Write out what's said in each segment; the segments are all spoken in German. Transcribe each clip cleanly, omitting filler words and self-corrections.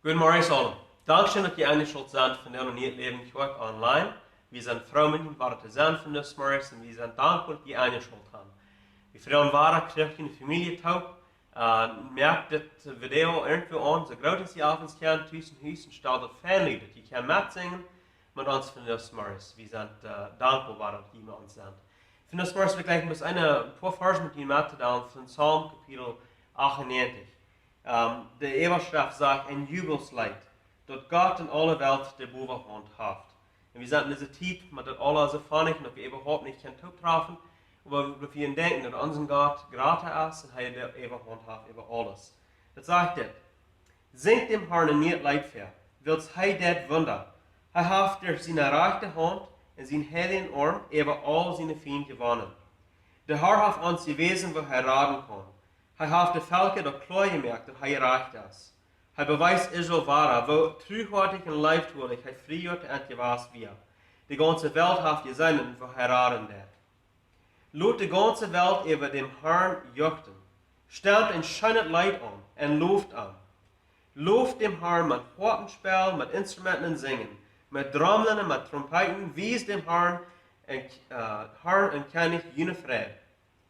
Guten Morgen allen. Dankeschön dat je eingeschaltet zijn van de Nieet Läwen online. Wir sind froh, mit Ihnen zu sein von das Morgens und wir sind dankbar, dass ihr eingeschaltet habt. Wir freuen uns, dass ihr eine Familie habt. Merkt das Video irgendwo an, so groß es die abends kann, zwischen Haus und stellt das Family, dass ihr mitsingen mit uns von das Morgens. Wir sind dankbar, dass ihr mit uns seid. Von das Morgens wir gleich ein paar Verse mit Ihnen mitteilen von Psalm Kapitel 98. Der Eberschrift sagt, ein Jubelslied, dort Gott in alle Welt der Bovenhand hat. Und wir sind in dieser Zeit, mit das alle so funnig und dass wir überhaupt nicht treffen, aber wir denken, dass unser Gott gratis ist und er der Überhand hat über alles. Das sagt er, singt dem Herrn ein Lied für, wills er das Wunder. Er hat durch seine rechte Hand und seinen heiligen Arm über all seine Feinde gewonnen. Der Herr hat uns gewesen, wo er raten kann. Er hat die Völker durch Kleue gemerkt, dass er reicht ist. Er beweist Israel wahr, wo treuhärtig und leibtuerlich er friert und gewasst wird. Die ganze Welt hat gesehen, wo er raten wird. Lot die ganze Welt über dem Herrn juchten. Stemmt ein schönes Lied an und lobt an. Lobt dem Herrn mit Hortenspiel, mit Instrumenten und Singen, mit Trommeln und mit Trompeten, wies dem Herrn und König jene Friede.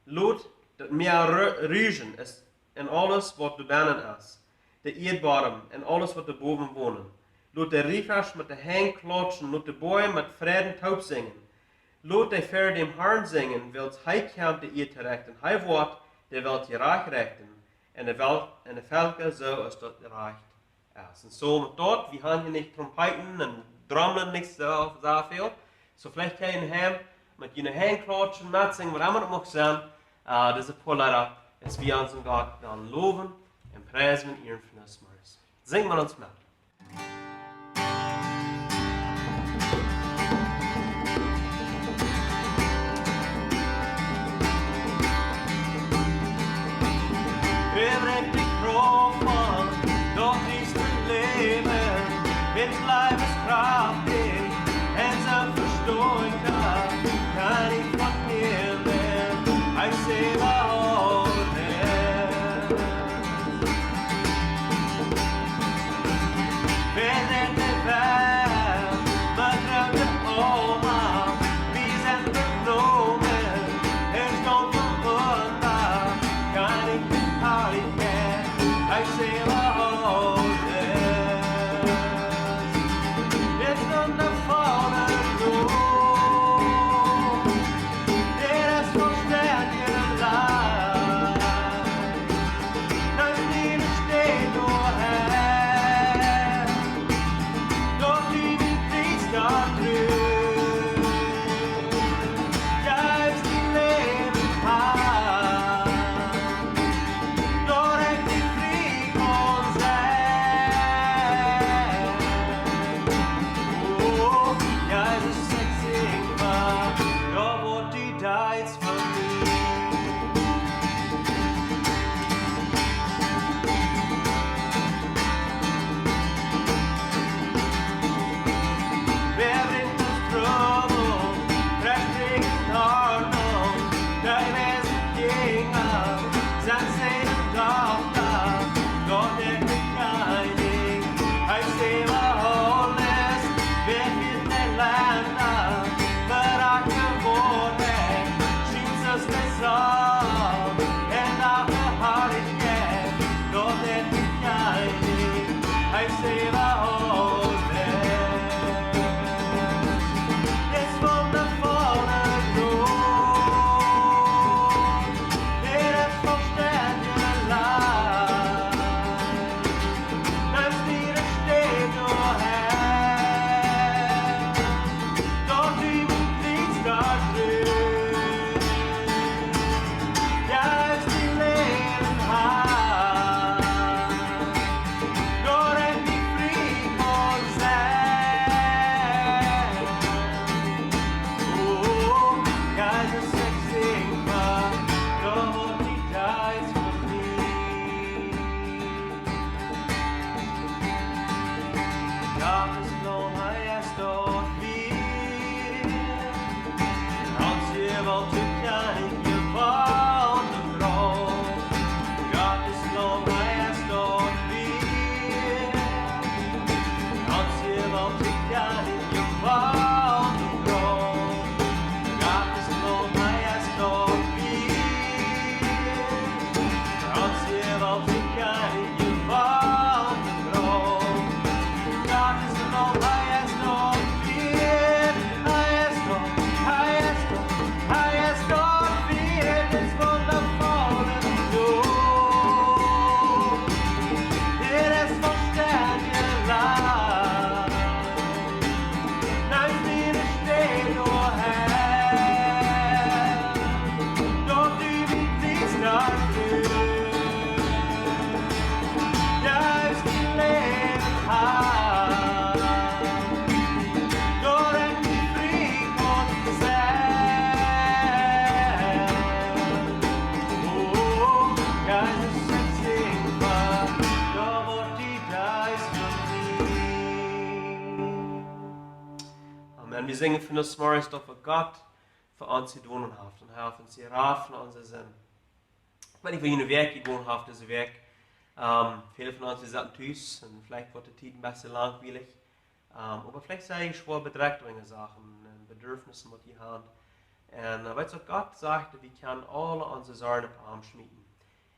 Lobt, dass mehr Rügen ist in alles, was du bannen ist. Der Erdbodem und alles, was da boven wohnen. Lot der Riefers mit der Hang klatschen, lot der Bäume mit Frieden taub singen. Lot der Pferd dem Herrn singen, wills hei kämpft der Erd rechten. Hei Wort, der Welt die Reich rechten. Und der Völker so, als dort reicht ist. Und so mit dort, wir haben hier nicht Trompeten und Trommeln, nicht so viel. So vielleicht können wir mit jenen Hang klatschen, mitsingen, was immer das mag sein. Das ist ein paar Leute, dass wir unseren Gott dann loben und preisen und ehren von das Morgens. Singen wir uns mit. Brengt die Kroon, doch nicht zu leben, mit Leibeskraftig, und so verstohlen kann ich von mir mehr, ein Seeberholen. Wenn der Welt, man trägt den Oma, wie sind Blumen, es kommt vom Wunder, kann ich nicht I say Lord, it's not the fall of you. It is for standing alive. No need to stay no hand. Don't even please God through. Guys, we live high. Don't act me free. En we zingen van ons morgens dat we God voor ons doen heeft. En helpen ons hier af van onze zin. Ik weet niet of je een werk gedaan hebt deze week. Viele von uns sind thuis und vielleicht wird die Zeit ein bisschen langweilig. Aber vielleicht sei ich schwer bedreckt wegen Sachen, Bedürfnissen, die wir haben. Und weißt du, Gott sagte, wir können alle unsere Sorgen auf den Arm schmieden.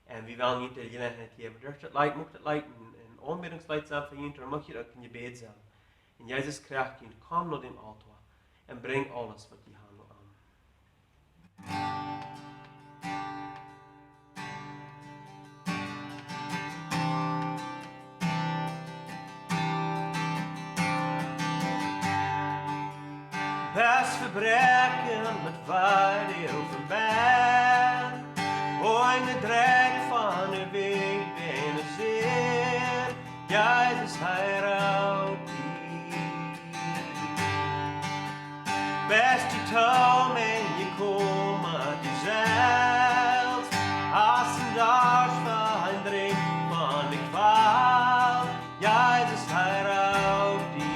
Und wir wollen nicht die Gelegenheit geben. Durch das Leid, macht das Leid ein Anbetungsleid sein für ihn, dann macht ihr auch in Gebet sein. Und Jesus kriegt ihn, komm nach dem Altar und bring alles, was die haben. Das Verbrechen mit Weide auf dem Bein, ohne Dreck von der Weg, den ich sehe, Jesus heiraut dich. Best die Tom en je komen die zelfs, als een dorst van een drink van de kwaal, Jesus heiraut dich.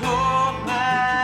Told man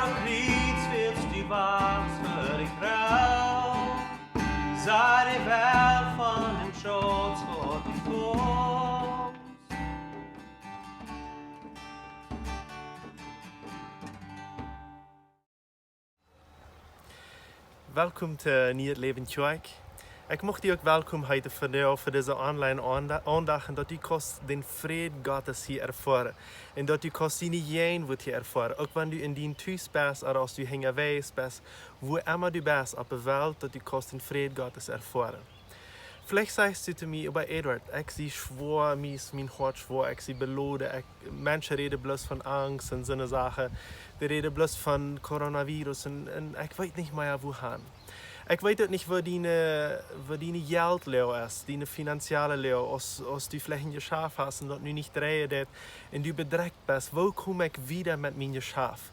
am Kreuz willst du was für die Frau. Sei die Welt von dem Schutz vor die Tod. Welkom te Nieet Läwen. Ik mocht u ook welkom heten voor deze online aandacht en dat u kost den vrede Gottes hier ervaren. En dat u kost die niet wordt hier ervaren. Ook wanneer u in die thuis bent, of als u heen wees bent, wo immer du bent op de wereld, dat u kost den vrede Gottes ervaren. Vielleicht sagst du zu mir, aber Edward, ich sehe schwor, mein Hart schwor, ich sehe belode, Menschen reden bloß von Angst und so eine Sache. Die reden bloß von Coronavirus und ich weiß nicht mehr, wohin. Ich weiß auch nicht, wo deine Geld ist, deine finanzielle Leo, als du vielleicht ein Geschäft hast und das nu nicht drehen und du bedreckt bist. Wo komme ich wieder mit meinem Geschäft?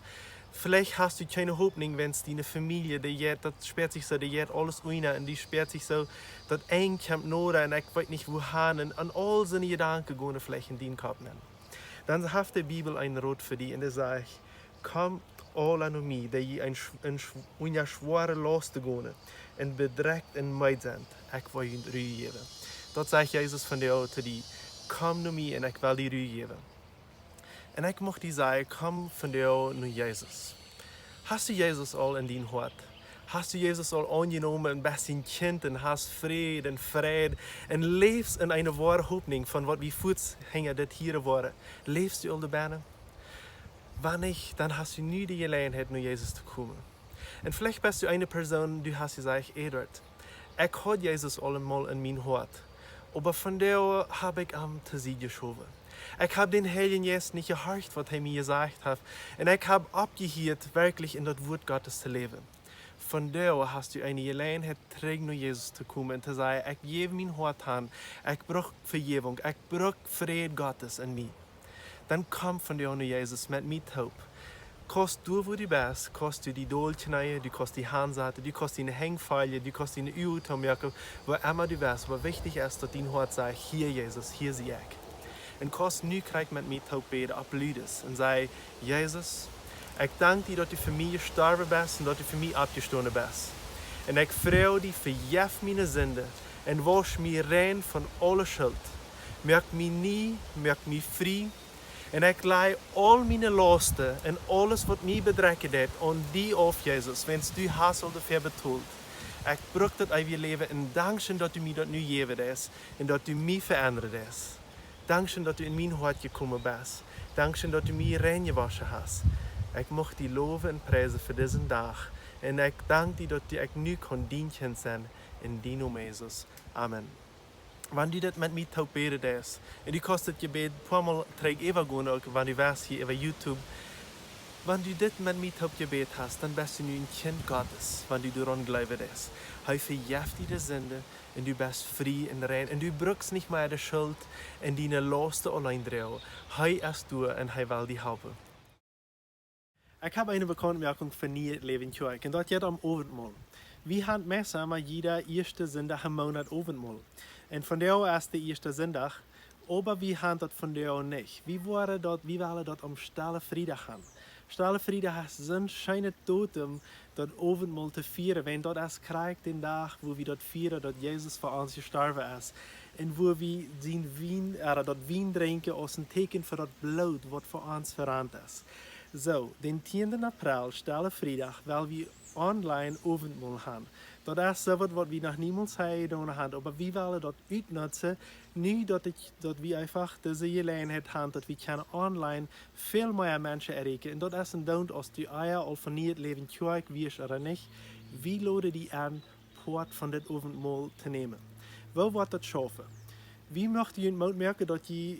Vielleicht hast du keine Hoffnung, wenn es deine Familie, das sperrt sich so, die alles rein und die sperrt sich so, das eng kommt nur und ich weiß nicht wohin und an all seine Gedanken gehen vielleicht in deinen Kopf nehmen. Dann hat die Bibel ein Rat für dich und er sagt, kommt alle an mich, die ein schwere Last gehen und bedreckt und meid sind, ich will ihnen Ruhe geben. Das sagt Jesus von dir zu dir, komm an mich und ich will dir Ruhe geben. En ik mocht die zeggen, kom van jou naar Jezus. Hast du Jesus al in dein Hart? Hast du Jesus al angenomen en bist ein Kind en hast Frieden en Frieden en lebst in eine wahre Hoffnung von was wir vorhängen, das hier waren? Lebst du al dabei? Wenn nicht, dann hast du nie die Gelegenheit, nach Jesus zu kommen. Und vielleicht bist du eine Person, du hast gesagt, Edward, ich habe Jesus allemal in mein Hart, aber von der habe ich am zu sie geschoben. Ich habe den Heiligen Geist nicht gehört, was er mir gesagt hat. Und ich habe abgehört, wirklich in das Wort Gottes zu leben. Von daher hast du eine Gelegenheit, zurück nach Jesus zu kommen und zu sagen, ich gebe mein Hart an, ich brauche Vergebung, ich brauche Frieden Gottes in mir. Dann komm von dir nach Jesus mit mir taub. Kost du, wo du bist, kost du die Dolchneie, du kost die Handseite, du kost die Hängfeile, du kost die Utomjacke, wo immer du bist. Aber wichtig ist, dass dein Hart sagt, hier Jesus, hier sehe ich. En kost nu krijg met mij te beden op Ludes en zei, Jezus, ik dank je dat u voor mij gestorven bent en dat u voor mij opgestorven bent. En ik vraag je, vergeef mijn zonde en was mij rein van alle schuld. Maak mij niet, maak mij vrij. En ik leg al mijn lasten en alles wat mij bedreigt heeft aan die af, Jezus, wens u hast al dafür betaald. Ik brug dat uit je leven en dankzij dat u mij dat nu gegeven is en dat u mij veranderd is. Dankeschön, dass du in mein Hart gekommen bist. Dankeschön, dass du mich reingewaschen hast. Ich möchte dich loben und preisen für diesen Tag. Und ich danke dir, dass ich nu kann dienen sein. In deinem Namen, Jesus. Amen. Wenn du das mit mir beten hast, und du kannst das Gebet ein paar Mal gehen, auch wenn du warst hier über YouTube. Wenn du das mit mir Gebet hast, dann bist du nu ein Kind Gottes, wenn du daran glaubst. Er vergibt dir die Sünde und du bist frei und rein. Und du brauchst nicht mehr die Schuld und deine Lasten allein drehen. Er ist du und er will dich helfen. Ich habe eine Bekanntmachung für Nieet Läwen und das geht am Abendmahl. Wir haben meistens jeder erste Sonntag im Monat Abendmahl. Und von der ist der erste Sonntag, aber wir haben das von der nicht. Wir wollen das am Stille Freitag haben. Stille Freitag ist so ein schöner Totem, das Abendmahl zu feiern, wenn das Krieg den Tag, wo wir das feiern, dass Jesus für uns gestorben ist. Und wo wir das Wein trinken als ein Teken für das Blut, was für uns verrannt ist. So, den 10. April, Stille Freitag, weil wir online Abendmahl haben. Das ist so etwas, was wir noch niemals getan haben, aber wir wollen das ausnutzen, nu dass wir einfach diese Gelegenheit haben, dass wir online viel mehr Menschen erreichen. Und das ist ein Don't, als du Eier al von Nieet Läwen wirst oder nicht, wie laden die an, Part von das Abendmahl zu nehmen. Wo wird das schaffen? Wie möchte ihr merken, dass ihr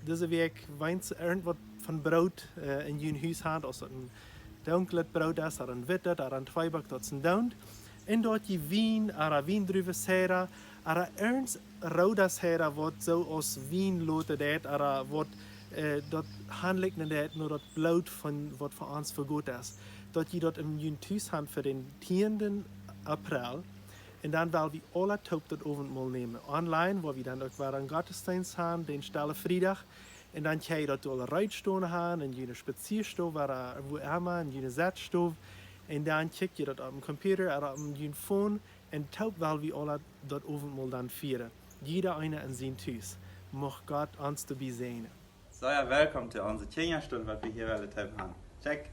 diese Weg irgendwas von Brot in ihrem Haus habt, als ein dunkles Brot ist, oder ein wittes, oder ein Zweiback, das ist ein Don't. En dat je wien, ara wiendruiven sera, ara ernst rodas sera, wat zo als wien loten deed, ara wat dat handelt niet nur das Blut von wat voor ons voor goed is. Dat je dat in je thuis hand voor den 10. April. En dan wil we alle top dat Abendmahl nemen. Online, wo wir dann auch einen Gottesdienst haben, den Stille Freitag. En dan krijg je dat alle ruitstonen gaan en je spazierstof wo immer en je zetstof. En dan kijk je dat op een computer en op je phone en taubt wel wie alle dat overal dan vieren. Jeder eine in zijn thuis. Mocht Gott ons te zijn. So, ja, willkommen zu unserer Tjenjerstunde, was wir hier alle haben. Check.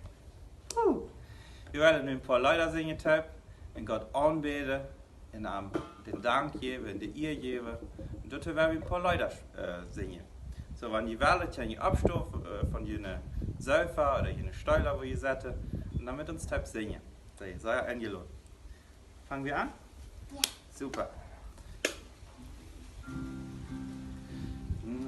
Wir werden nun ein paar Leute singen, und Gott anbeten, und den Dank geben, den Ehr geben. Und dort werden wir ein paar Leute singen. So, wenn ihr wollt, könnt ihr abstoßen von jener Sofa oder jener Steuer, wo ihr seid, und dann mit uns singen. So, ja eingeladen. Fangen wir an? Ja. Super.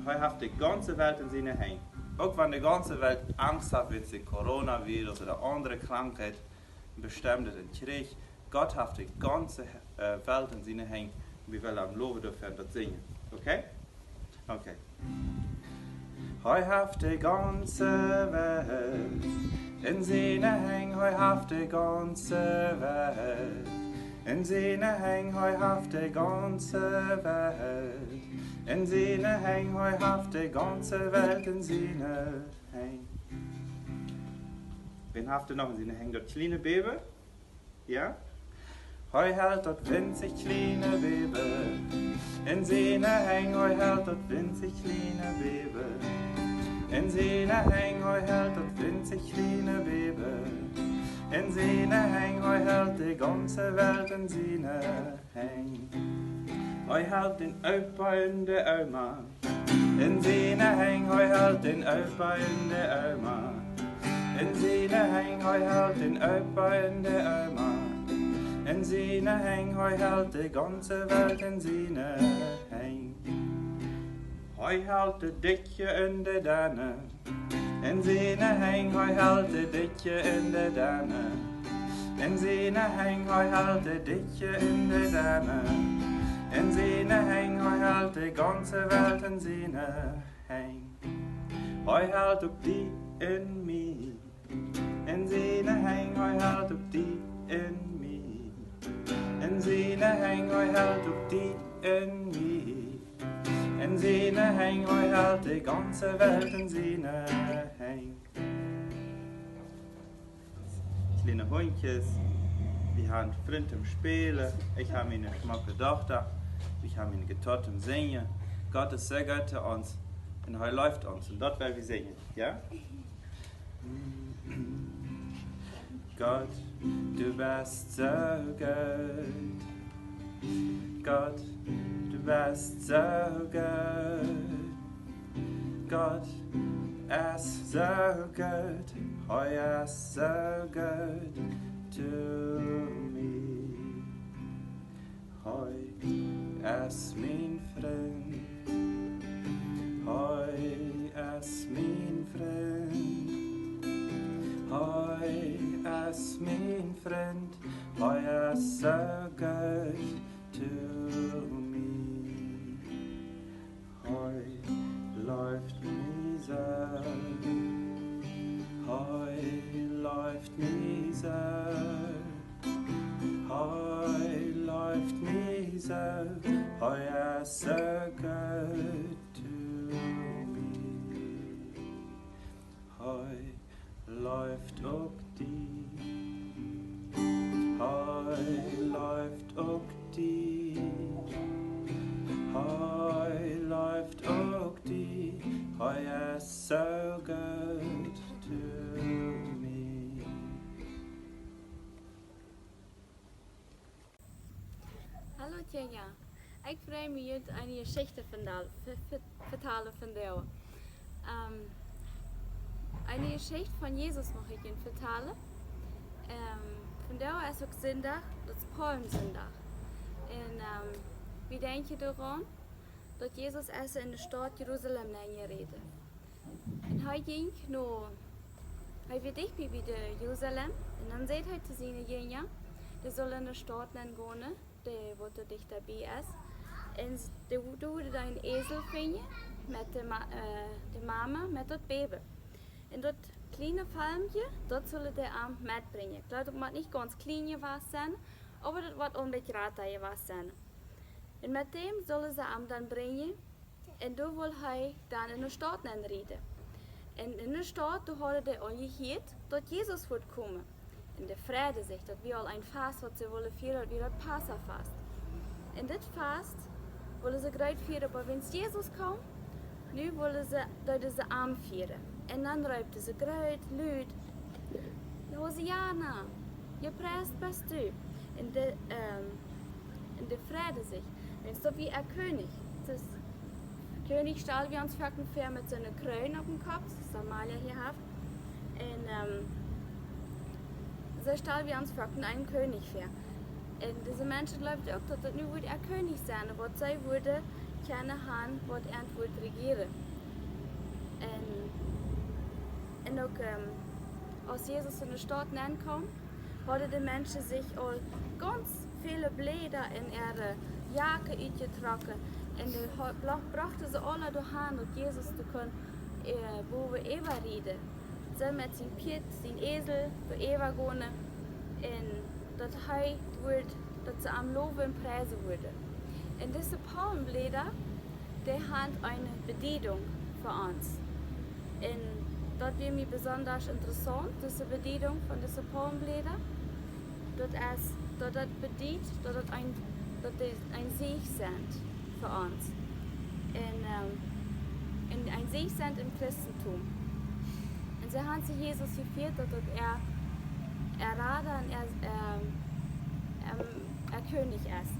Heute hat die ganze Welt in seine Hände. Auch wenn die ganze Welt Angst hat, wenn es ein Coronavirus oder andere Krankheit bestimmt ist, in Krieg, Gott hat die ganze Welt in seine Hände. Wir wollen am Lobe dafür das singen. Okay? Okay. Heute hat die ganze Welt in seine Hände. Heute hat die ganze Welt in seine Hände. Heute hat die ganze Welt. In seine Hänge, hoi haft die ganze Welt in seine Hänge. Wen haft noch in seine Hänge? Das kleine Baby? Ja? Hoi hält das winzig kleine Baby. In seine Hänge, hoi hält das winzig kleine Baby. In seine Hänge, hoi hält das winzig kleine Baby. In seine Hänge, hoi hält die ganze Welt in seine Hänge. Hoi hält den Opa in der Oma. In seine Hänge, hoi hält den Opa in der Oma. In seine Hänge, hoi hält den Opa in der Oma. In seine Hänge, hoi hält die ganze Welt in seine Hänge. Hoi hält die Dicke in der Dane. In seine Hänge, hoi hält die Dicke in der Dane. In seine Hänge, hoi hält die Dicke in der Dane. In seine Hänge, hoi hält die ganze Welt in seine Hänge. Hoi hält auch die in mir. In seine Hänge, hoi hält auch die in mir. In seine Hänge, hoi hält auch die in mir. In seine Hänge, hoi hält die ganze Welt in seine Hänge. Kleine Hundjes, wir haben Freunde im Spielen, ich habe meine schmacke Tochter. Ich habe ihn getan im Singen. Gott ist sehr gut zu uns und er läuft uns und dort werden wir singen, ja? Gott, du bist so gut. Gott, du bist so gut. Gott, es ist so gut. Heuer ist so gut to me. Hoi. Es mein Freund, hoi, es mein Freund, hoi, es mein Freund, hoi, es so good to me. Hoi, läuft mi so, hoi, läuft mi so. Hoi läuft mi so, hoi is so good to me. Hoi läuft auch die, hoi läuft auch die, hoi läuft auch die, hoi is so good to me. Hallo Tjena, ik vrij me hier een geschichte vertalen van jou. Eine Geschichte von Jesus mag ich Ihnen vertellen. Von der ist auch Sonntag, das ist Palmsonntag. Und wie denkt ihr daran, dass Jesus erst in der Stadt Jerusalem reden? Und er ging noch, er wird dich bei Jerusalem, und dann sagt er zu seinen Jüngern, die sollen in der Stadt gehen, der wo du dich dabei ist. Und du würdest einen Esel finden, mit der Mama, mit dem Baby. Und das kleine Palmje, das soll der Arm mitbringen. Ich glaube, das wird nicht ganz klein was sein, aber das wird unbedingt was sein. Und mit dem sollen sie Arm dann bringen En då wil hij dan in de stad reden. En in de stad hadden de al gehoord dat Jezus wordt komen. En de vrede zegt dat we al een vast wat ze willen vieren, wie dat Passafast. En dit vast willen ze groot vieren, maar wanneer Jezus komt, nu willen ze dat ze arm vieren. En dan ruipten ze groot, luid, Hosiana, je prijst best u. En de vrede zegt, en zo wie er koning. Dus König stal wie ons vaak ver met zijn kroon op dem Kopf, das Amalia hier hat. Und so stal wie uns vaak einen König ver. Und diese Menschen glauben auch, dass das nu wird er König sein, was sie würde keine Hand, was er wird regieren. Und auch als Jesus in die Stadt ankommt, hadden de Menschen sich all ganz viele Bläder in ihre Jacke uitgetrokken. En brachten ze alle doorheen dat Jezus te kunnen boven Eva reden. Ze met zijn Piet, zijn Esel, door Eva gaan. En dat hij wordt, dat ze am loven en prijzen worden. En deze palmbläder, die hebben een bediening voor ons. En dat wird mir besonders interessant, diese Bedienung von diesen Palmblädern. Dat bedient, dat het een Sieg sind für uns. Und ein Sieg sind im Christentum. Und so haben sie Jesus geführt, dass er Rader und er König ist.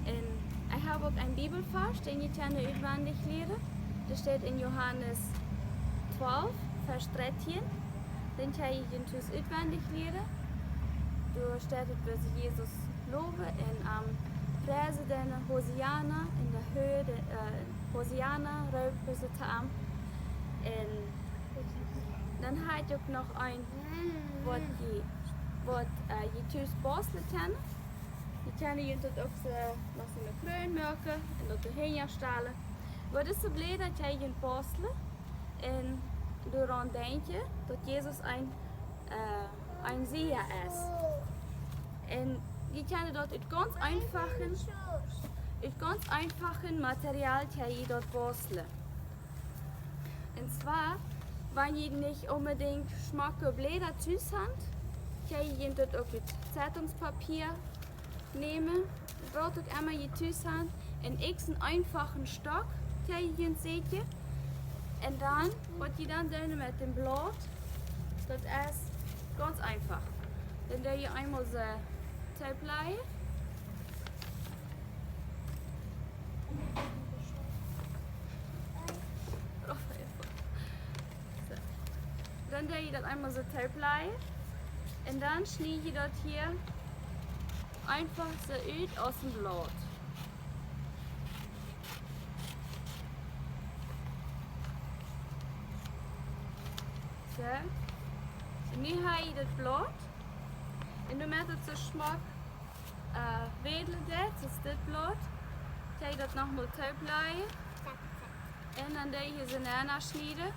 Und ich habe auch einen Bibelvers, den ich gerne auswendig lehre. Das steht in Johannes 12, Vers 13. Den kann ich intus auswendig lehren. Da steht, dass Jesus loben und am Präsident Hosiana in der Höhe, Hosiana raupen sie zu am. Und dann hat ich auch noch ein, was Jesus basteln kann. Die kan je dat ook nog een klein maken en dat erheen stellen. Wat is zo blij dat jij je basteln en daaraan denk je dat Jezus ein Sieger ist. Und je kan dat uit ganz einfachen Material kan je dat basteln. Und zwar, wenn je nicht unbedingt schmacke Blätter zu's habt, kan je dat ook mit Zeitungspapier nehmen, braucht auch einmal je zu's habt, einen einfachen Stock, kan je seht je. Und dann, was je dann doen mit dem Blatt, das ist ganz einfach. Dann doe je einmal so Teigblei. Dann doe je dat einmal so Teigblei. Und dann schneide je das hier einfach so uit aus dem Blatt. So. Und nu heb je het blad. En nu met het zo smak wedelen dit, is dit blad. Ga je dat nogmaals uitblijven. En dan doe je ze na snijden.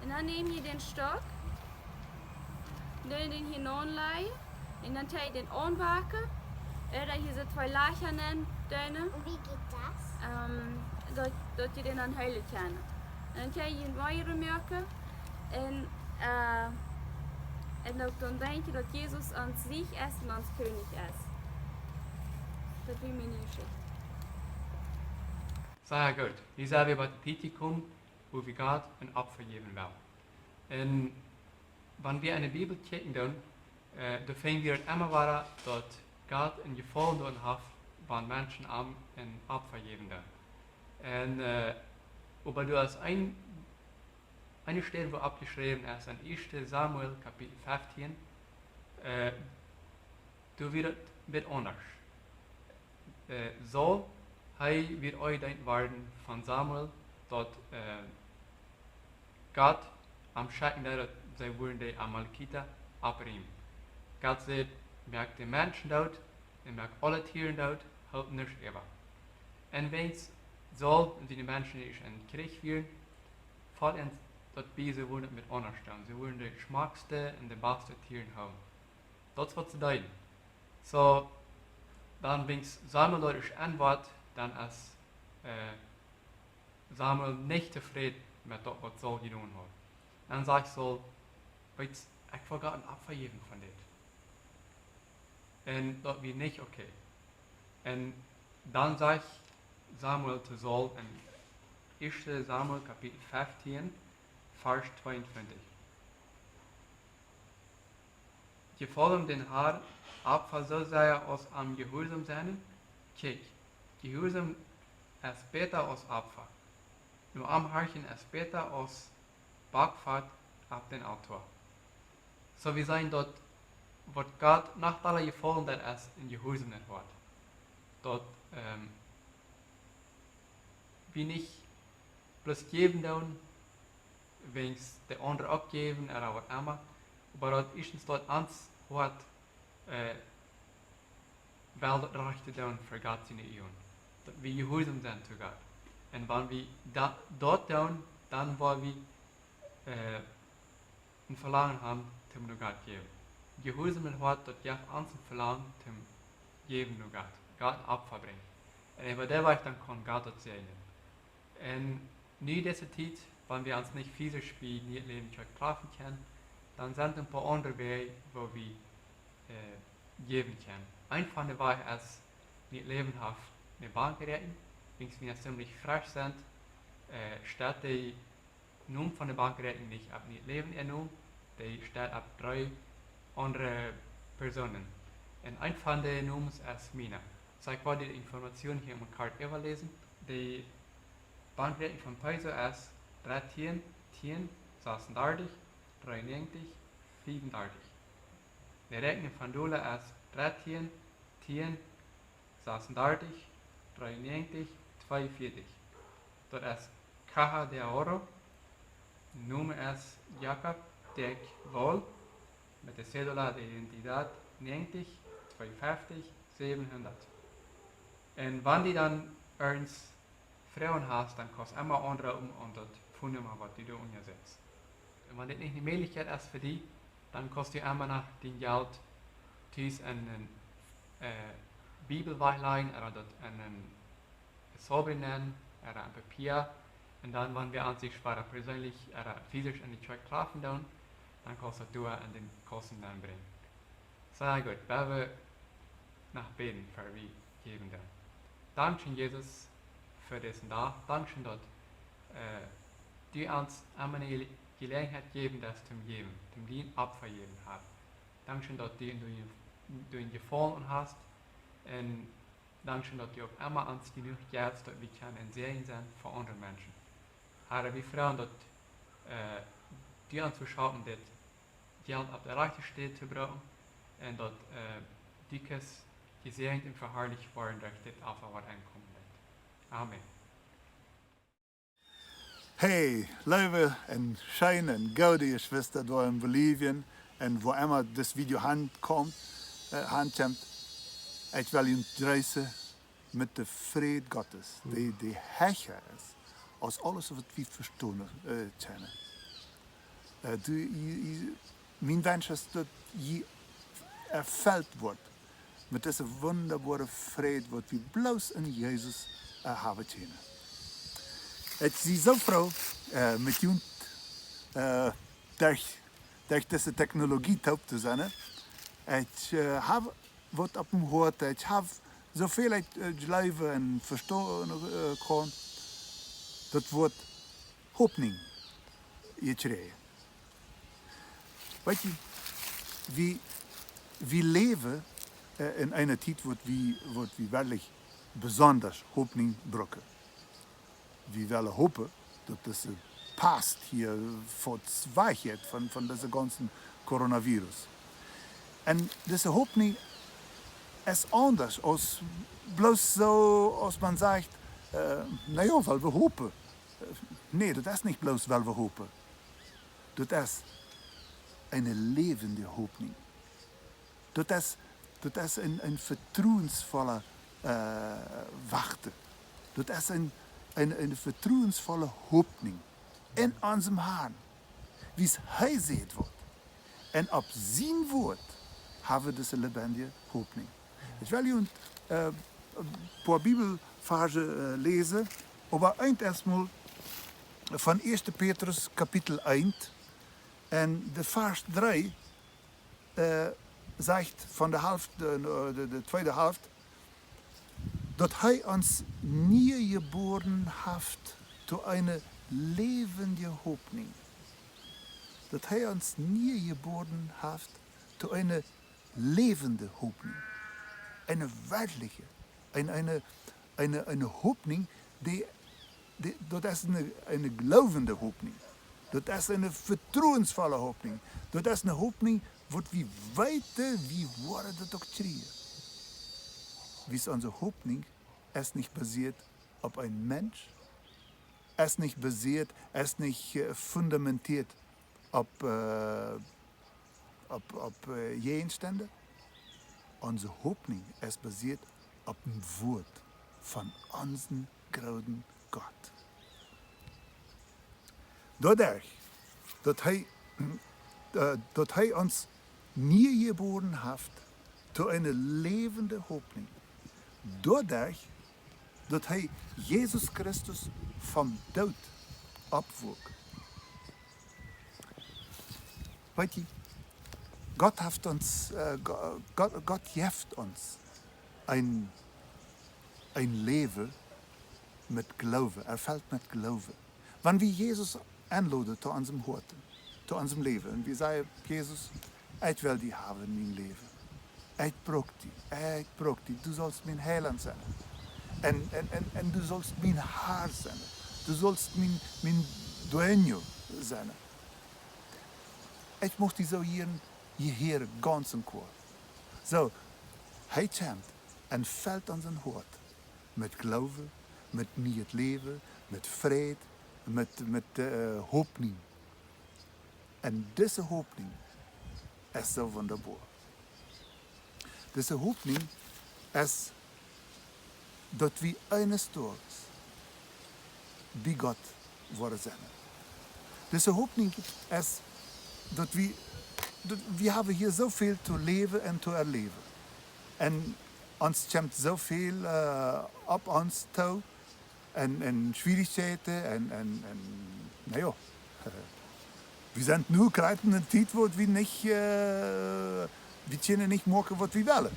En dan neem je den Stock. Doe je den hier aanleggen. En dan ga je den aanbakken. Oder hier so zwei Lachen nennen. Und wie geht das? Dat je den dan huilen kan. En dan kan je een weieren merken. En ook dan denk je dat Jezus aan zich is en aan König is. Dat is mijn Geschichte. Sehr gut. Hier sind wir bei dem Pietikum, wo wir Gott ein Opfer geben wollen. Und wenn wir eine Bibel checken, dann finden wir immer wieder, dass Gott ein Gefallen daran hat, wenn Menschen ein Opfer geben. Und aber du hast eine Stelle, wo abgeschrieben ist, in 1. Samuel, Kapitel 15, du wird anders. So wird euch denken werden von Samuel, dass Gott am Schatten der sie wollen die Amalekiter abbringen. Gott sagt, merkt die Menschen dort, merkt alle Tiere dort, halt nicht über. Und wenn es soll, und die Menschen nicht in den Krieg führen, fällt uns das Böse wollen mit unterstellen. Sie wollen die schmackste und die beste Tiere haben. Das ist was sie deuten. So, dann bringt Samuel durch Antwort, dann als Samuel nicht zufrieden mit dat wat Saul gedaan hat. Dan sagt Saul, weet je, ik wil God een Opfer geven van dit. En dat was niet oké. En dan zegt Samuel zu Saul in 1 Samuel kapitel 15, vers 22. Je volgen den Herr Opfer so sehr als am Gehorsam zijn. Kijk, Gehorsam ist besser als Opfer. Nur am Harchen ist besser als Backfahrt auf den Altar. So wir zijn dort, wat Gott nach alle gevolgen dat is in Gehorsam nicht wordt. Dat wie nicht bloß geben doen, wens de andere opgeven en wat immer, aber dat is dort ans wordt wel dat rechte doen voor God zijn eeuwen. Dat we gehorsam zijn zu God. En wanneer we dat doen, dan wollen we een verlangen hebben zum nur Gott geben. Gehorsam in Wort, dat je ans een verlangen zum geben nur Gott. Gott een Opfer brengen. En über der Weg dann kann Gott das sehen. En nu deze tijd, wanneer we ons niet fysisch wie Nieet Läwen treffen können, dann sind ein paar andere Wege, wo wir geben können. Ein von den Wegen ist, Nieet Läwen hat eine Bankgeräte, wenn wir ziemlich frisch sind, steht die Nummer von den Bankgeräten nicht ab Nieet Läwen ernommen, die steht ab 3 andere Personen. Und ein von den Nummern ist meine. So ich wollte die Informationen hier im Kart überlesen. Die Bankgeräte von Peiso ist 13, 10, 36, 93, 34. Die Rechnung von Dula ist 13, 10, 36, 93, 42. Dat is Caja de Oro. Nummer ist Jacob Dirk Wol. Met de cédula de identiteit 90, 250, 700. En wanneer die dan ergens Frauen hast, dann kannst du immer andere und das Fundnummer, was du da umsetzt. Und wenn das nicht eine Möglichkeit ist für die, dann kannst du immer nach dem Geld einen Bibelweihlein oder einen Sobri nennen oder ein Papier. Und dann, wenn wir an sich persönlich oder physisch in die Kirche treffen, dann kannst du an den Kosten dann bringen. Sehr gut, wenn wir nach beten für wie geben dann. Dankeschön, Jesus, für diesen Tag. Dankeschön, dass du uns einmal eine Gelegenheit geben, das zum Geben, zum Dien Opfer geben hat. Dankeschön, dass du ihn gefallen hast. Und dankeschön, dass du auch immer uns genug gibst, dass wir können Segen sein für andere Menschen. Herr, wir freuen uns, dass du uns zuschauen, dass Geld auf der rechten Stelle zu brauchen und dass du gesegnet und verherrlicht worden durch das Opfer, was ankommen wird. Amen. Hey, Läwen en Säajen en goede geschwister daar in Bolivien en waar immer das Video handkomt, ik wil je reizen met de vrede Gottes, die hecher is, als alles wat we verstaan kennen. Mijn wens is dat je ervuld wordt met deze wonderbare vrede wat we bloos in Jezus hebben kennen. Ik zie zo'n vrouw met jou durch deze technologie taub te zijn. Ik heb wat op hem gehoord, ik heb zoveel uit geloven en verstaan kon. Dat wordt Hopninj gekregen. Weet je, we leven in een tijd wat we werkelijk besonders Hopninj brauchen. We willen hopen dat deze past hier verzwijgt van deze ganze coronavirus. En deze Hopninj is anders als bloos zo als man zegt, nou ja, weil we hopen. Nee, dat is niet bloos weil we hopen. Dat is een levende Hopninj. Dat is een vertrouwensvolle wachten. Dat is een vertrouwensvolle Hopninj in unserem Herrn, wie es hij zegt wordt. En op zijn woord hebben we deze lebendige Hopninj. Ich will hier ein paar Bibelverse lesen, aber erstmal von 1. Petrus Kapitel 1 und de Vers 3 sagt von der Hälfte, de tweede helft, dat hij ons neergeboren heeft tot eine levende Hoffnung. Dat hij ons neergeboren heeft tot eine levende Hoffnung. Eine werkliche, eine Hoffnung, dat is eine glaubende Hoffnung. Dat is eine vertrauensvolle Hoffnung. Dat is eine Hoffnung, wat wir weten, wie worden dat ook schreeuwen. Wie ist unsere Hoffnung? Es nicht basiert auf ein Mensch, es nicht basiert, es nicht fundamentiert auf Gegenstände. Unsere Hoffnung es basiert auf dem Wort von unserem großen Gott. Dadurch, dass hij uns neergeboren heeft tot eine levende Hoffnung. Dadurch, dass hij Jesus Christus vom Tod abwog. Weet je, Gott geeft uns ein Leben mit Glauben. Er fällt mit Glauben. Wenn wir Jesus einladen zu unserem Horten, zu unserem Leben, und wir sagen, Jesus, ich will die haben in mein Leben. Ich brauche die. Du sollst mein Heiland sein. Und du sollst mein Herr sein. Du sollst mein Dueño sein. Ich möchte so hierher ganz im Chor. So, hij kommt und fällt an sein Hort. Mit Glauben, mit Nieet Leben, mit Frieden, mit Hoffnung. Und diese Hoffnung ist so wunderbar. Diese Hoffnung ist, dass wir eines Tages bei Gott worden sind. Diese Hoffnung ist, dass wir haben hier so viel zu leben und zu erleben. Und uns kommt so viel auf uns zu, und Schwierigkeiten, und naja, wir sind nur gerade in einer Zeit, wo wir nicht, wir können nicht machen, was wir wollen.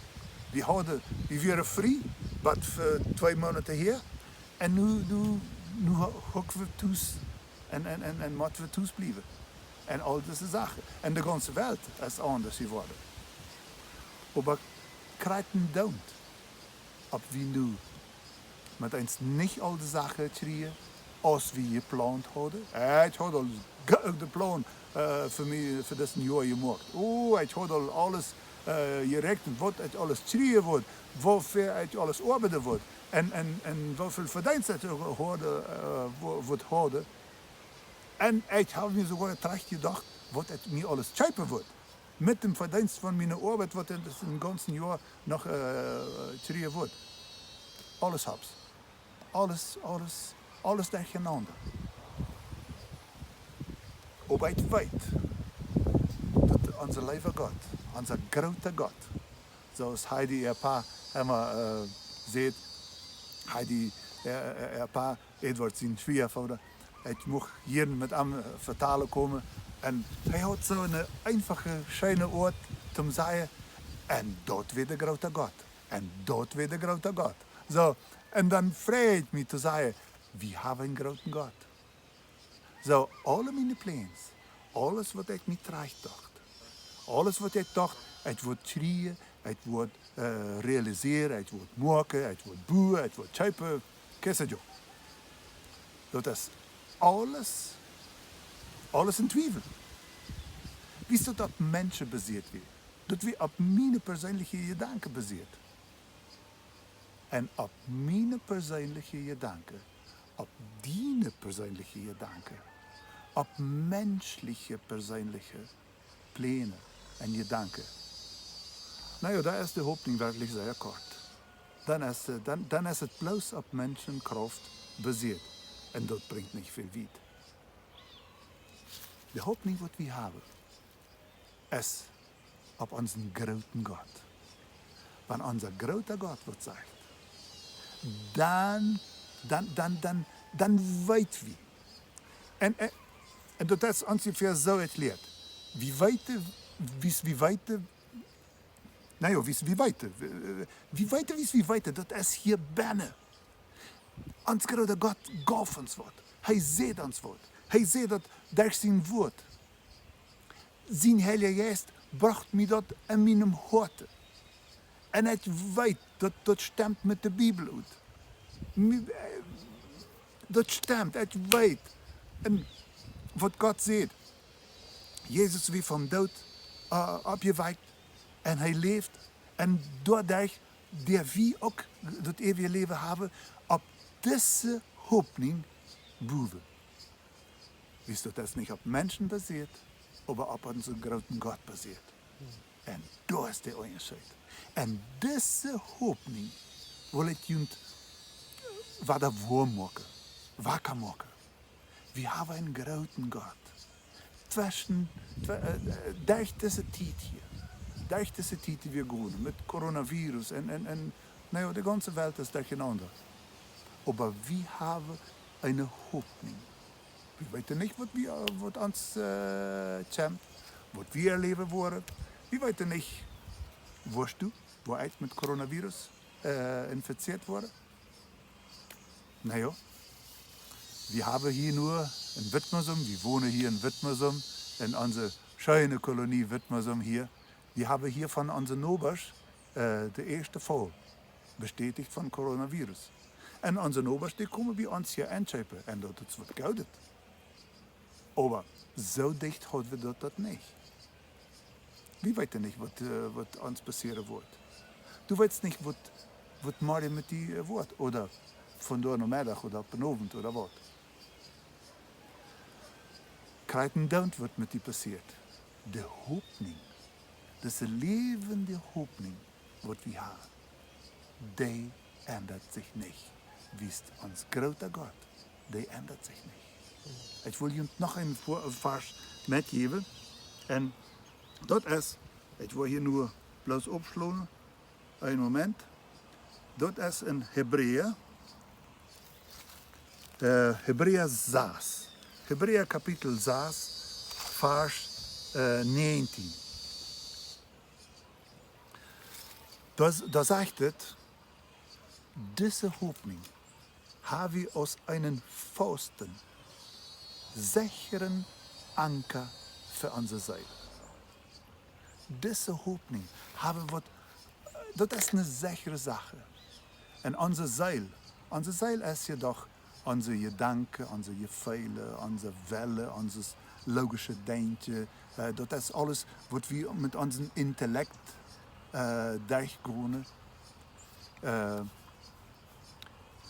Wir waren frei, was für 2 Monate her, und nu hocken wir thuis en moeten we thuis blijven. En al deze zaken. En de ganze Welt ist anders geworden. Aber krijgen don't. Ob wir nu mit uns nicht all die Sachen schreien, als wir geplant hadden. Ich had al de plan für das Jahr gemacht. Ich had al alles gerechnet, wat ich alles schreien wordt, wofür ich alles arbeiten wordt. En hoeveel verdienst ik wordt hadden. En ich habe mir sogar terecht gedacht, was ich mir alles schreiben wird. Mit dem Verdienst von meiner Arbeit, was ich im ganzen Jahr noch schreien wird. Alles hab's. Alles durcheinander. Aber ich weiß, dass unser lieber Gott, unser großer Gott, zoals Heidi een paar helemaal zegt, Heidi een paar Edward zijn schwiegervader, ik mocht hier met hem vertalen komen. En hij had zo'n einfache, schöne Ort zum zeggen, en dat weer de grote God. En dat weer de grote God. Zo, en dan vreet me te zeggen, we hebben een grote God. Zo, alle mijn plans, alles wat ik me terecht dacht, alles wat ik dacht, het wordt schreeuwen, het wordt realiseren, het wordt maken, het wordt boeren, het wordt schepen, kijk. Dat is alles in twijfel. Wist du dat mensen baseerd weer? Dat we op mijn persoonlijke gedanken baseerd. En op mijn persoonlijke gedanken, op die persoonlijke gedanken, op menselijke persoonlijke plannen en gedanken. Nou ja, daar is de Hoffnung wirklich sehr kort. Dan is het bloos op mensenkracht baseerd. En dat brengt niet veel weit. De Hoffnung, wat we hebben, is op onze grote God. wenn unser großer Gott wird sagt, dann weit wie. Und das ist ungefähr so erklärt. Wie weiter, das ist hier binnen. Ons grote God gaf ons wat. Hij zei ons wat. Hij zei dat door zijn woord. Zijn Heilige Geest bracht mij dat in mijn hart. En ik weet dat stemt met de Bijbel uit. Dat stemt, ik weet. En wat God zegt. Jezus wie van dood opgewekt. En hij leeft. En doordat wie ook dat eeuwige leven hebben, op deze Hopninj boven. Is dat das nicht op Menschen basiert, aber op onze großen Gott basiert. En daar is de onderscheid. En deze Hopninj wil ik jullie wakker maken. We hebben een großen Gott. Durch deze tijd hier. Durch diese Zeit, die wir gehen, mit Coronavirus und naja, die ganze Welt ist durcheinander. Aber wir haben eine Hoffnung. Wir wissen nicht, was uns kommt, was wir erleben wollen. Wir wissen nicht, wo ich mit Coronavirus infiziert wurde. Naja, wir haben hier nur in Witmersum, wir wohnen hier in Witmersum, in unserer schönen Kolonie Witmersum hier. Wir haben hier von unseren Nachbarn der erste Fall bestätigt von Coronavirus. Und unsere Nachbarn, die kommen bei uns hier einschippen und das wird geoutet. Aber so dicht haben wir das nicht. Wir wissen nicht, was uns passieren wird. Du weißt nicht, was morgen mit dir wird. Oder von da am Mittag oder ab Abend oder was. Kreiten don't wird mit dir passiert. De Hopninj. Diese levende Hopninj, was wir haben, die ändert sich nicht. Wie ist uns großer Gott, die ändert sich nicht. Ich will Ihnen noch einen Vers mitgeben. Und das ist, ich will hier nur bloß aufschlagen, einen Moment. Das ist in Hebräer, Hebräer 6. Hebräer Kapitel 6, Vers 19. Da sagt es, diese Hopninj haben wir aus einem festen, sicheren Anker für unsere Seele. Diese Hopninj haben wir, das ist eine sichere Sache. Und unsere Seele ist jedoch unsere Gedanken, unsere Gefühle, unsere Welle, unser logische Denken. Das ist alles, was wir mit unserem Intellekt durchgehen.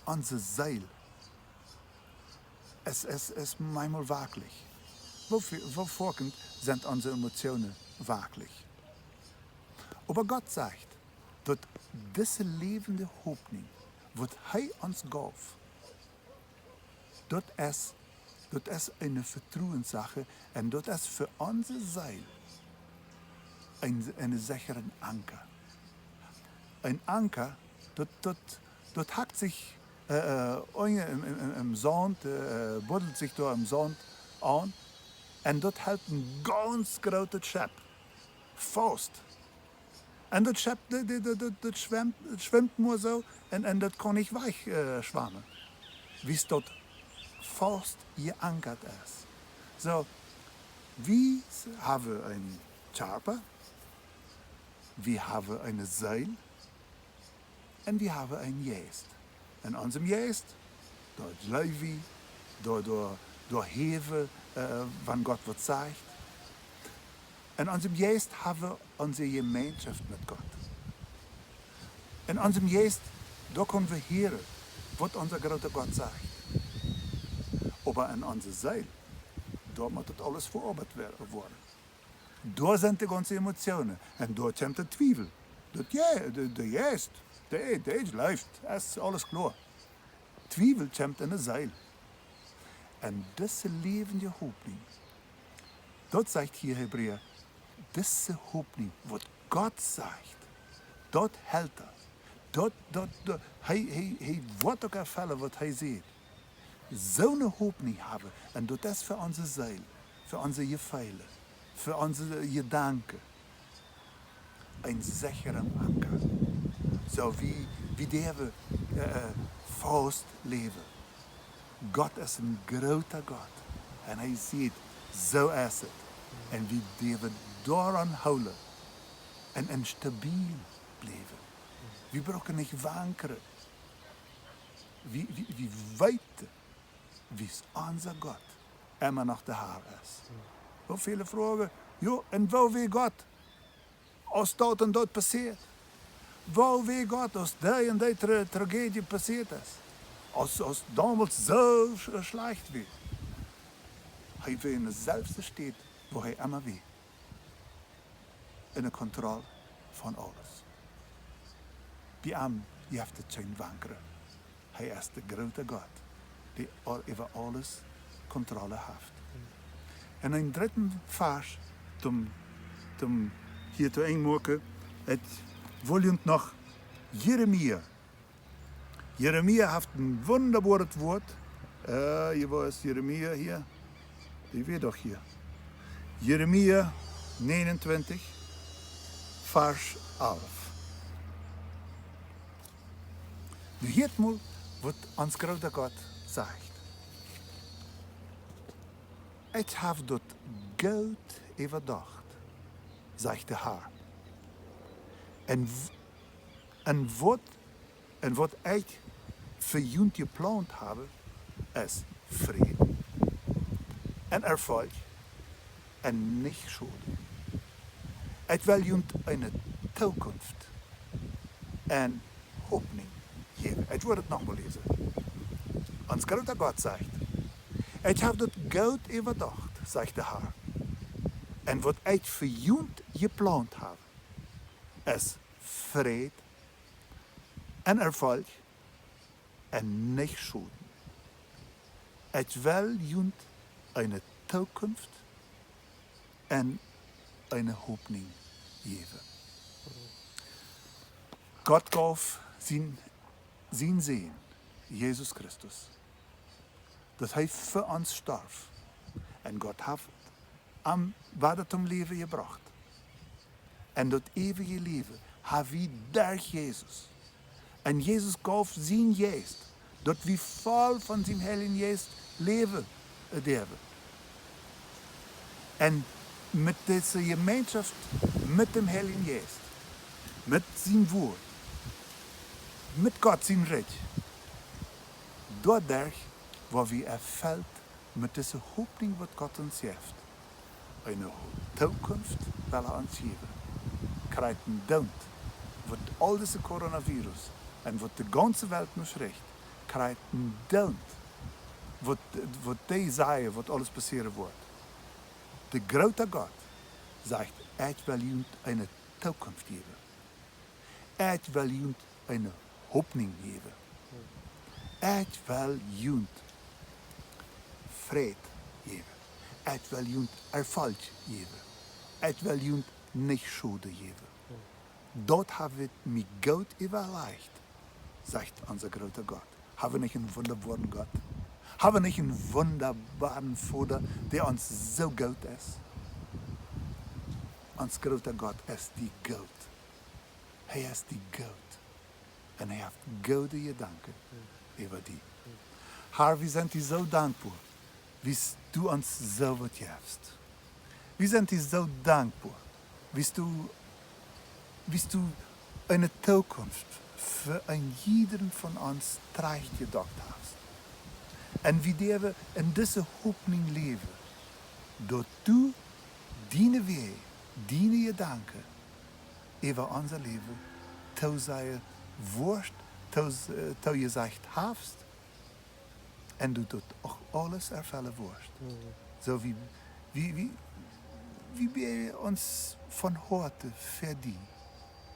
Unsere Seele, es ist manchmal wirklich. Wovor sind unsere Emotionen wirklich? Aber Gott sagt, dass diese lebende Hopninj, was er uns gab, das ist eine Vertrauenssache und das ist für unsere Seele einen sicheren Anker. Ein Anker, das hackt sich im Sand, buddelt sich da im Sand an und das hält ein ganz großes Schiff fest. Und das Schiff, das schwimmt nur so und das kann nicht weich schwimmen. Wie es dort fest geankert ist. So, wir haben einen Charper, wir haben eine Seil und wir haben einen Geist. In unserem Geist, dort Läwen, dort Hefe, wann Gott was sagt. In unserem Geist haben wir unsere Gemeinschaft mit Gott. In unserem Geist, da können wir hören, was unser großer Gott sagt. Aber in unserer Seele, da muss das alles verarbeitet werden. Da sind die ganzen Emotionen und da kommt der Zweifel. Der Geist, der läuft, das ist alles klar. Zweifel kommt in der Seele. Und diese lebende Hopninj, das sagt hier Hebräer, diese Hopninj, was Gott sagt, dat hält hij wordt ook ervallen wat hij ziet. Zo'n hoop niet hebben. En dat is voor onze ziel, voor onze gevoelens, voor onze gedanken. Een zekere anker. Zo wie der we vast leven. God is een grote God. En hij ziet, zo is het. En wie der we daaraan houden. En stabiel blijven. We brauchen niet wankeren. We weten wie onze God immer nog de Haar is. Hoe viele vragen, jo, en waar weet God? Als dat en dat passeert. Waar weet God als die en die tragedie passeert is? Als damals zo slecht was. Hij weet in dezelfde staat waar hij immer weet. In de controle van alles. Bij hem heeft het geen wankeren. Hij is de grote God die over alles controle heeft. En een derde vers, om hier te maken, het volgt nog Jeremia. Jeremia heeft een wonderbaar woord. Hier was Jeremia hier. Die weet toch hier. Jeremia 29, vers 11. Nu hoort maar wat ons grote God zegt. Ik heb dat goed overdacht, zegt de Heer. En wat ik voor jullie gepland heb, is vrede. En erfolg. En niet schuld. Ik wil jullie een toekomst. En Hopninj geven. Ik wil het nog maar lezen. Ons grote God zegt. Ik heb dat goed overdacht, zegt de Heer. En wat ik voor jullie gepland heb, is vrede en erfolg en niet schuld. Ik wil jullie een toekomst en een Hopninj geven. God gaf zijn Zoon, Jezus Christus, dat hij voor ons stierf. En God heeft hem wat het om leven gebracht. En dat eeuwige leven hebben we door Jezus. En Jezus gaf zijn geest, dat we vol van zijn heilige geest leven durven. En met deze gemeenschap, met dem heilige geest, met zijn woord, met God zijn rijk, doordat waar we ervuld met deze Hopninj wat God ons geeft. Een toekomst wil hij ons geven. Krijgt een dood, wat al deze coronavirus en wat de ganze wereld nu schrijft, krijgt een dood. Wat die zeggen, wat alles passeren wordt. De grote God zegt, ik wil jullie een toekomst geven. Ik wil jullie een Hopninj geven. Ik wil jullie vrede geven. Ik wil jullie erfolg geven. Ik wil jullie niet schuld geven. Dat hebben we met goed overlegd, zegt onze grote God. Hebben we niet een wonderbare God? Hebben we niet een wonderbare Vader die ons zo goed is? Ons grote God is die God. Hij is die God. En hij heeft goede gedanken over die. Heer, we zijn u zo dankbaar. Wie du ons zo wat geeft. We zijn u zo dankbaar. Wie du een toekomst voor een iedereen van ons terecht gedacht hebt. En wie we in deze Hopninj leven. Dat du die weg, die gedanken over onze leven, toe zij worst, toe je zegt hebt. En doet dat ook alles ervullen wordt. Zo wie bidden ons van harte verdienen.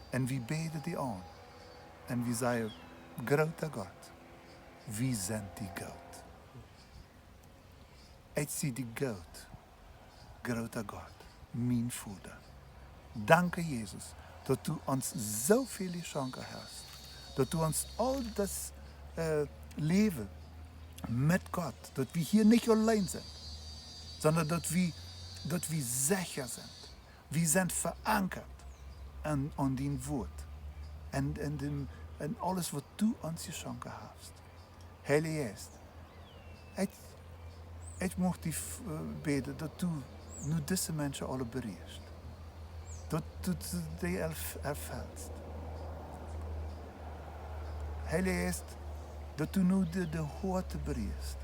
En wie bidden die aan. En wie zeggen, grote God, wie zijn die God? Ik zie die God, grote God, mijn Vader. Dank Jezus, dass du uns so viele Chancen hast, dass du uns all das Leben mit Gott, dass wir hier nicht allein sind, sondern dass wir sicher sind. Wir sind verankert an dein Wort und alles, was du uns geschenkt hast. Heilige Geist, ich möchte dich beten, dass du nur diese Menschen alle berührst. Dass du die erfällst. Heilige Geist, dass du nur de Horten berührst.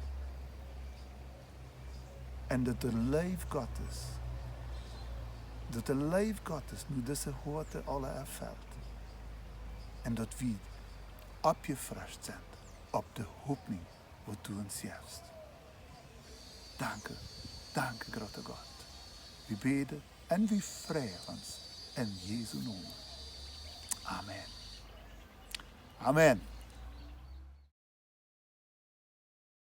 Und dass der Leib Gottes, nur diese Horten alle erfällt. Und dass wir abgefrischt sind auf de Hopninj, was du uns gibst. Danke, grote Gott. Wir beten und wir freuen uns in Jesu Namen. Amen. Amen.